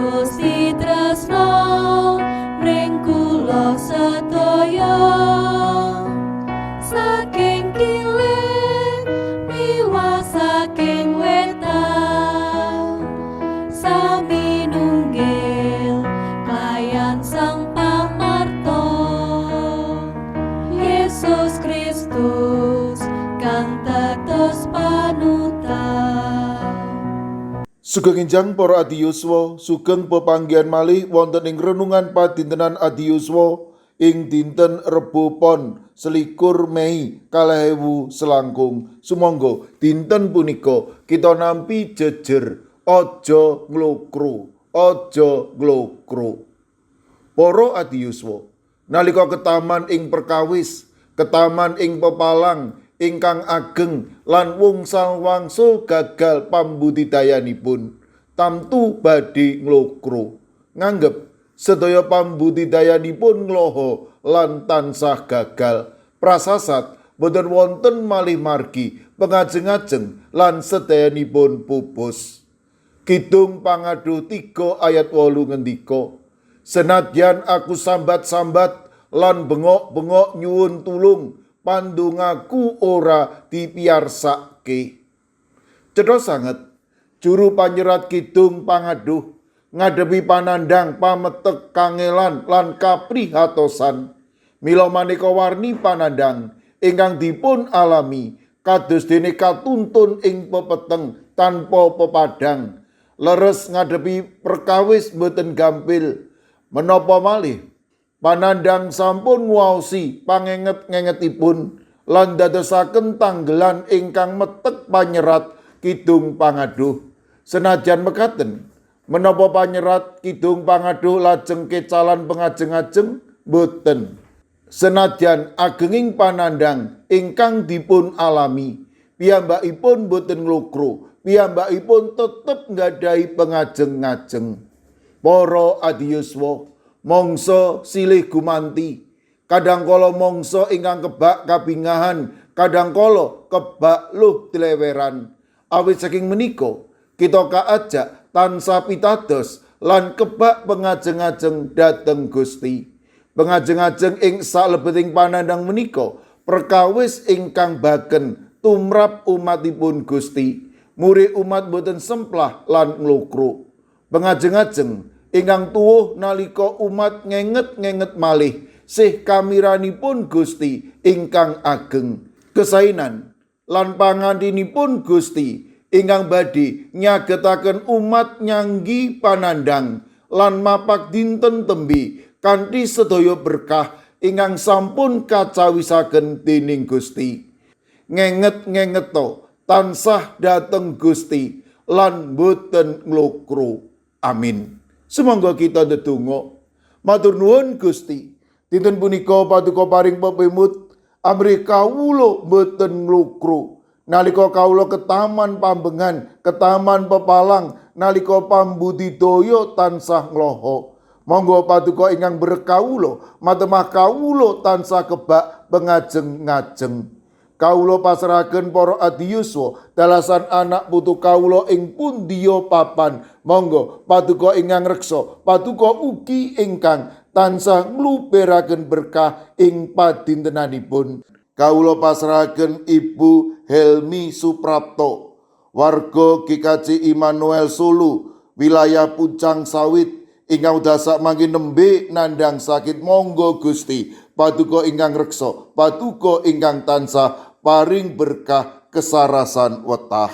Gusti tresno mring kula sedaya saking kilen miwah saking wetan sami nunggil kaliyan Sang Pamarto Yesus Kristus kang dados panutan. Sugeng enjang para adiyuswa, sugeng pepanggihan malih wonten ing renungan padintenan adiyuswa ing dinten Rebo Pon 21 Mei 2019. Sumangga dinten punika kita nampi jejer aja nglokro, aja nglokro. Para adiyuswa, nalika ketaman ing perkawis, ketaman ing pepalang ingkang ageng lan wungsal wangsul gagal pambudidayanipun tamtu badhe nglokro nganggep sedaya pambudidayanipun ngloho lan tansah gagal prasasat boten wonten malih margi pengajeng-ajeng lan sedayanipun pupus. Kidung Pangaduh 3 ayat 8 ngendika, senadyan aku sambat-sambat lan bengok-bengok nyuwun tulung pandungaku ora dipiarsake. Cetha sanget juru panyerat Kidung Pangaduh ngadepi panandang pametek kangelan lan kaprihatosan. Mila maneka warni panandang ingkang dipun alami kados dene katuntun ing pepeteng tanpa pepadang. Leres ngadepi perkawis boten gampil. Menapa malih panandang sampun nguwaosi pangenget-ngengetipun lan dadosaken tanggelan ingkang metek panyerat Kidung Pangaduh. Senajan mekaten, menapa panyerat Kidung Pangaduh lajeng kecalan pengajeng-ajeng? Boten. Senajan agenging panandang ingkang dipun alami, piyambakipun boten nglokro, piyambakipun tetep nggadahi pengajeng-ajeng. Para adiyuswa, mangsa silih gumanti, kadangkala mangsa ingkang kebak kabingahan, kadangkala kebak luh dileweran. Awit saking menika kita kaajak tansah pitados lan kebak pengajeng-ajeng dhateng Gusti. Pengajeng-ajeng ing salebeting panandang menika perkawis ingkang baken tumrap umatipun Gusti. Muri umat boten semplah lan nglokro. Pengajeng-ajeng ingkang tuwuh nalika umat ngenget-ngenget malih sih kamiranipun Gusti ingkang ageng. Kesainan lan pangantinipun Gusti ingkang badhe nyagetaken umat nyanggi panandang lan mapak dinten tembe kanthi sedaya berkah ingkang sampun kacawisaken dening Gusti. Ngenget-ngengeto tansah dhateng Gusti lan boten nglokro. Amin. Sumangga kita ndedonga. Matur nuwun Gusti, dinten punika paduka paring pepimut amrih kawula boten nglokro. Nalika kawula ketaman pambengan, ketaman pepalang, nalika pambudidaya tansah ngloho. Monggo paduka ingkang berkawula, matemah kawula tansah kebak pengajeng-ajeng. Kawula pasrahaken para adiyuswa dalasan anak putu kawula ing pundiya papan. Monggo paduka ingkang reksa, paduka ugi ingkang tansah ngluperaken berkah ing padintenanipun. Kawula pasrahaken Ibu Helmi Suprapto, warga GKJ Immanuel Solo, wilayah Pucang Sawit, ingkang dasak mangke nembe nandhang sakit. Monggo Gusti paduka ingkang reksa, paduka ingkang tansah paring berkah kesarasan wetah.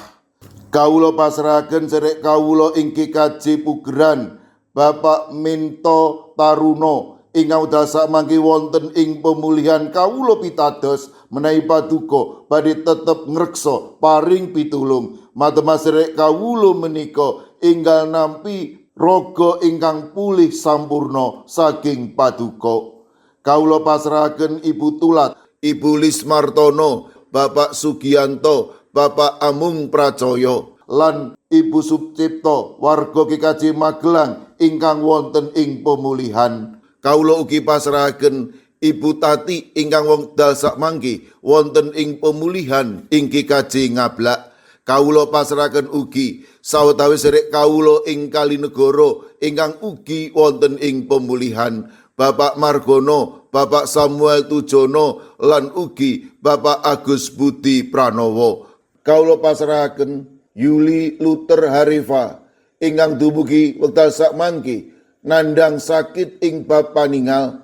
Kawula pasrahaken sedherek kawula ing GKJ Pugeran, Bapak Minto Taruno ingkang dasak mangke wonten ing pemulihan. Kawula pitados menawi paduka badhe tetep ngreksa paring pitulung. Matemah sedherek kawula menika enggal nampi raga ingkang pulih sampurna saking paduka. Kawula pasrahaken Ibu Tulat, Ibu Lismartono, Bapak Sugiyanto, Bapak Amung Pracoya lan Ibu Sucipto, warga GKJ Magelang ingkang wonten ing pemulihan. Kawula ugi pasrahaken Ibu Tati ingkang wekdal sakmangke wonten ing pemulihan ing GKJ Ngablak. Kawula pasrahaken ugi Sawetawis sedherek kawula ing Kalinegoro ingkang ugi wonten ing pemulihan, Bapak Margono, Bapak Samuel Tujono, lan ugi Bapak Agus Budi Pranowo. Kawula pasrahaken Yuli Luther Harifa ingkang dumugi wekdal sakmangke nandhang sakit ing bab paningal.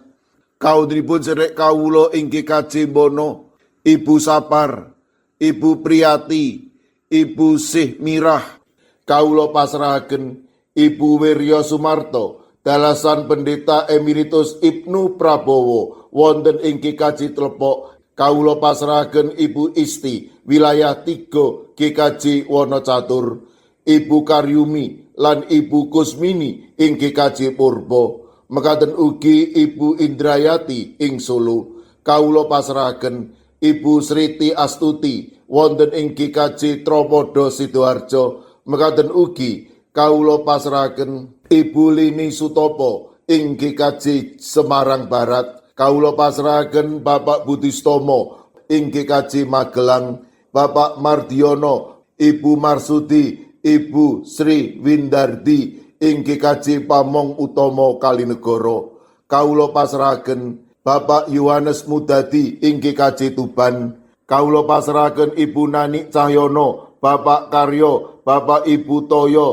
Kawuhipun sedherek kawula ing GKJ Bono, Ibu Sapar, Ibu Priyati, Ibu Sih Mirah. Kawula pasrahaken Ibu Wirya Sumarto, dalasan Pendeta Emeritus Ibnu Prabowo wonten ing GKJ Tlepok. Kawula pasrahaken Ibu Isti, wilayah 3 GKJ Wonocatur, Ibu Karyumi lan Ibu Kusmini ing GKJ Purbo. Mekaten ugi Ibu Indrayati ing Solo. Kawula pasrahaken Ibu Sriti Astuti wonten ing GKJ Tropodo Sidoarjo. Mekaten ugi kawula pasrahaken Ibu Lini Sutopo ing GKJ Semarang Barat. Kawula pasrahaken Bapak Budistomo ing GKJ Magelang, Bapak Mardiono, Ibu Marsudi, Ibu Sri Windardi ing GKJ Pamong Utomo Kalinegoro. Kawula pasrahaken Bapak Yohanes Mudadi ing GKJ Tuban. Kawula pasrahaken Ibu Nani Cahyono, Bapak Karyo, Bapak Ibu Toyo,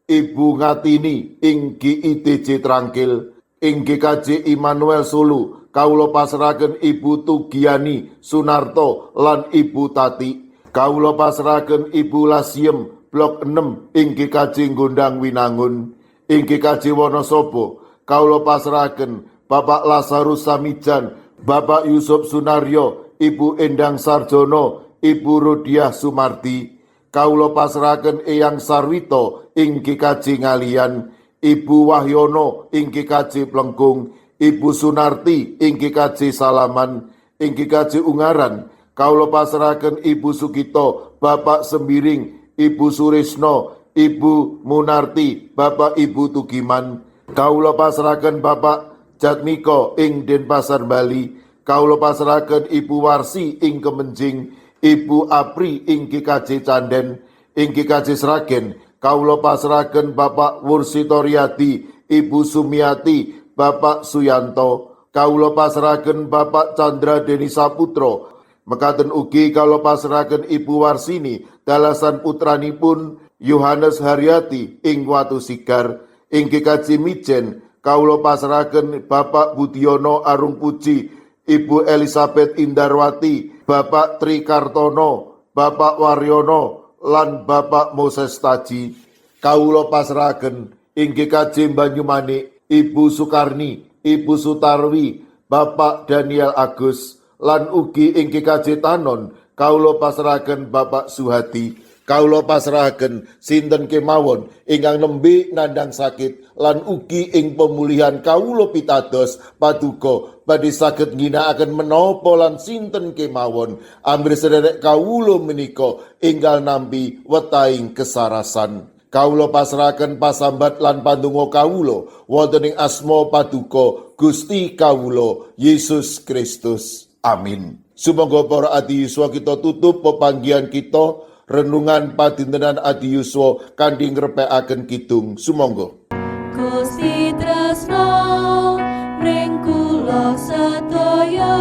Ibu Ngatini ing GIDJ Trangkil. Ing GKJ Immanuel Sulu, kawula pasrahaken Ibu Tugiani Sunarto lan Ibu Tati. Kawula pasrahaken Ibu Lasiem Blok 6 ing GKJ Gondang Winangun. Ing GKJ Wonosobo, kawula pasrahaken Bapak Lazarus Samijan, Bapak Yusuf Sunaryo, Ibu Endang Sarjono, Ibu Rodiah Sumardi. Kawula pasrahaken Eyang Sarwito ing GKJ Ngalian, Ibu Wahyono ing GKJ Plengkung, Ibu Sunarti ing GKJ Salaman. Ing GKJ Ungaran, kawula pasrahaken Ibu Sukito, Bapak Sembiring, Ibu Surisno, Ibu Munarti, Bapak Ibu Tugiman. Kawula pasrahaken Bapak Jatmiko ing Denpasar Bali. Kawula pasrahaken Ibu Warsi ing Kemenjing, Ibu Apri ing GKJ Canden. Ing GKJ Sragen, kawula pasrahaken Bapak Wursitoriadi, Ibu Sumiati, Bapak Suyanto. Kawula pasrahaken Bapak Chandra Deni Saputro. Mekaten ugi kawula pasrahaken Ibu Warsini, dalasan putranipun Yohanes Haryati ing Watu Sigar. Ing GKJ Mijen, kawula pasrahaken Bapak Budiono Arung Puji, Ibu Elizabeth Indarwati, Bapak Trikartono, Bapak Waryono, lan Bapak Moses Taji. Kawula pasrahaken ing GKJ Banyumanik, Ibu Sukarni, Ibu Sutarwi, Bapak Daniel Agus, lan ugi ing GKJ Tanon, kawula pasrahaken Bapak Suhadi. Kawula pasrahaken sinten kemawon ingkang nembe nandhang sakit lan ugi ing pemulihan kawula pitados paduka badhe saged ngginakaken menapa lan sinten kemawon ambrih sedherek kawula menika enggal nampi wetahing kesarasan. Kawula pasrahaken pasambat lan pandonga kawula wonten ing asma paduka Gusti kawula Yesus Kristus. Amin. Sumangga para adi yuswa kita tutup pepanggihan kita renungan padintenan adi yuswa kanthi ngrepekaken kidung. Sumangga. Gusti tresno mring kula sedaya.